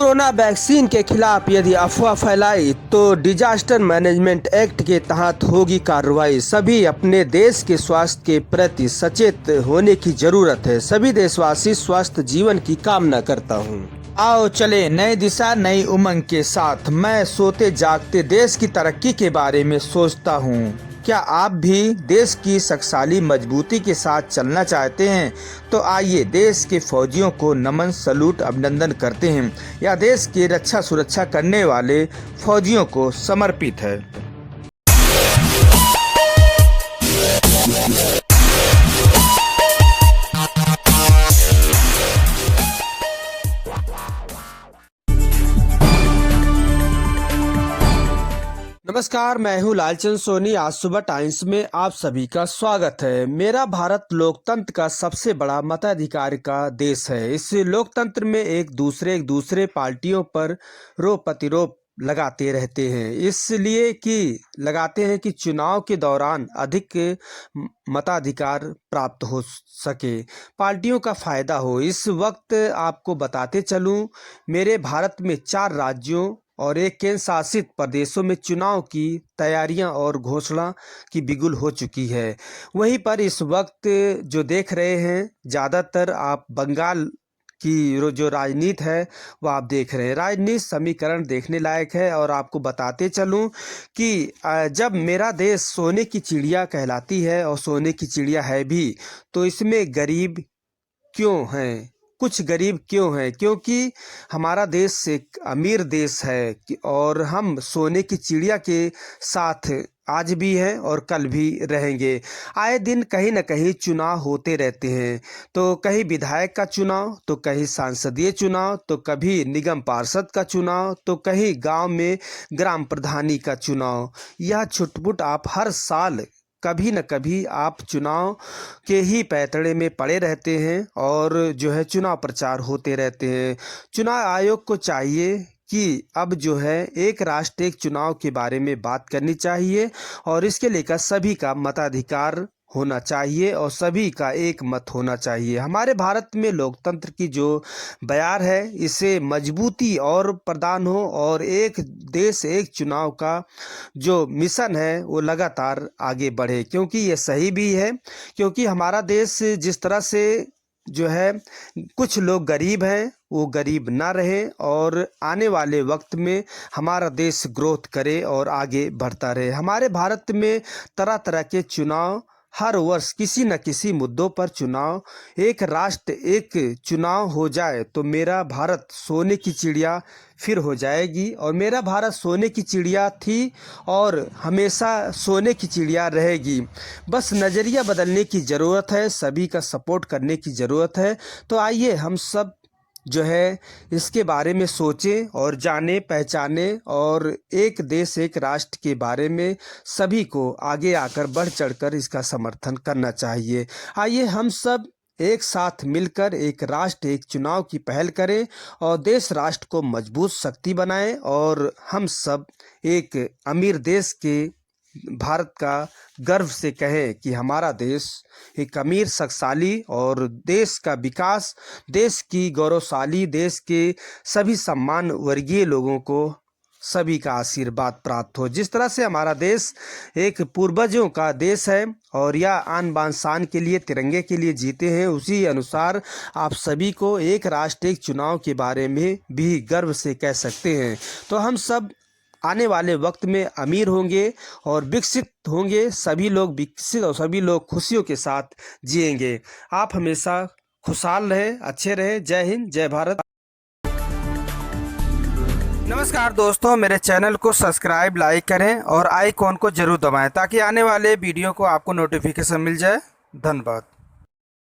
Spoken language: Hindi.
कोरोना वैक्सीन के खिलाफ यदि अफवाह फैलाई तो डिजास्टर मैनेजमेंट एक्ट के तहत होगी कार्रवाई। सभी अपने देश के स्वास्थ्य के प्रति सचेत होने की जरूरत है। सभी देशवासी स्वस्थ जीवन की कामना करता हूँ। आओ चले नई दिशा नई उमंग के साथ। मैं सोते जागते देश की तरक्की के बारे में सोचता हूँ। क्या आप भी देश की शक्तिशाली मजबूती के साथ चलना चाहते हैं? तो आइए देश के फौजियों को नमन सलूट अभिनंदन करते हैं। यह देश की रक्षा सुरक्षा करने वाले फौजियों को समर्पित है। नमस्कार, मैं हूँ लालचंद सोनी। आज सुबह टाइम्स में आप सभी का स्वागत है। मेरा भारत लोकतंत्र का सबसे बड़ा मताधिकार का देश है। इस लोकतंत्र में एक दूसरे पार्टियों पर रोप प्रतिरोप लगाते रहते हैं, इसलिए कि लगाते हैं कि चुनाव के दौरान अधिक मताधिकार प्राप्त हो सके, पार्टियों का फायदा हो। इस वक्त आपको बताते चलूं, मेरे भारत में 4 राज्यों और एक केंद्र शासित प्रदेशों में चुनाव की तैयारियां और घोषणा की बिगुल हो चुकी है। वहीं पर इस वक्त जो देख रहे हैं, ज़्यादातर आप बंगाल की जो राजनीति है वो आप देख रहे हैं। राजनीति समीकरण देखने लायक है। और आपको बताते चलूं कि जब मेरा देश सोने की चिड़िया कहलाती है और सोने की चिड़िया है भी, तो इसमें गरीब क्यों हैं? कुछ गरीब क्यों हैं? क्योंकि हमारा देश एक अमीर देश है और हम सोने की चिड़िया के साथ आज भी हैं और कल भी रहेंगे। आए दिन कहीं न कहीं चुनाव होते रहते हैं, तो कहीं विधायक का चुनाव, तो कहीं सांसदीय चुनाव, तो कभी निगम पार्षद का चुनाव, तो कहीं गांव में ग्राम प्रधानी का चुनाव। यह छुटपुट आप हर साल कभी न कभी आप चुनाव के ही पैतड़े में पड़े रहते हैं और जो है चुनाव प्रचार होते रहते हैं। चुनाव आयोग को चाहिए कि अब जो है एक राष्ट्र एक चुनाव के बारे में बात करनी चाहिए और इसके लेकर सभी का मताधिकार होना चाहिए और सभी का एक मत होना चाहिए। हमारे भारत में लोकतंत्र की जो बयार है, इसे मजबूती और प्रदान हो और एक देश एक चुनाव का जो मिशन है वो लगातार आगे बढ़े, क्योंकि ये सही भी है। क्योंकि हमारा देश जिस तरह से जो है कुछ लोग गरीब हैं, वो गरीब ना रहे और आने वाले वक्त में हमारा देश ग्रोथ करे और आगे बढ़ता रहे। हमारे भारत में तरह तरह के चुनाव हर वर्ष किसी न किसी मुद्दों पर चुनाव, एक राष्ट्र एक चुनाव हो जाए तो मेरा भारत सोने की चिड़िया फिर हो जाएगी। और मेरा भारत सोने की चिड़िया थी और हमेशा सोने की चिड़िया रहेगी। बस नज़रिया बदलने की ज़रूरत है, सभी का सपोर्ट करने की ज़रूरत है। तो आइए हम सब जो है इसके बारे में सोचें और जाने पहचाने और एक देश एक राष्ट्र के बारे में सभी को आगे आकर बढ़ चढ़कर इसका समर्थन करना चाहिए। आइए हम सब एक साथ मिलकर एक राष्ट्र एक चुनाव की पहल करें और देश राष्ट्र को मजबूत शक्ति बनाएं और हम सब एक अमीर देश के भारत का गर्व से कहें कि हमारा देश एक अमीर शक्तिशाली और देश का विकास, देश की गौरवशाली, देश के सभी सम्मान वर्गीय लोगों को सभी का आशीर्वाद प्राप्त हो। जिस तरह से हमारा देश एक पूर्वजों का देश है और यह आन बान शान के लिए तिरंगे के लिए जीते हैं, उसी अनुसार आप सभी को एक राष्ट्र एक चुनाव के बारे में भी गर्व से कह सकते हैं। तो हम सब आने वाले वक्त में अमीर होंगे और विकसित होंगे, सभी लोग विकसित और सभी लोग खुशियों के साथ जिएंगे। आप हमेशा खुशहाल रहे, अच्छे रहे। जय हिंद, जय भारत। नमस्कार दोस्तों, मेरे चैनल को सब्सक्राइब लाइक करें और आइकॉन को जरूर दबाएं ताकि आने वाले वीडियो को आपको नोटिफिकेशन मिल जाए। धन्यवाद।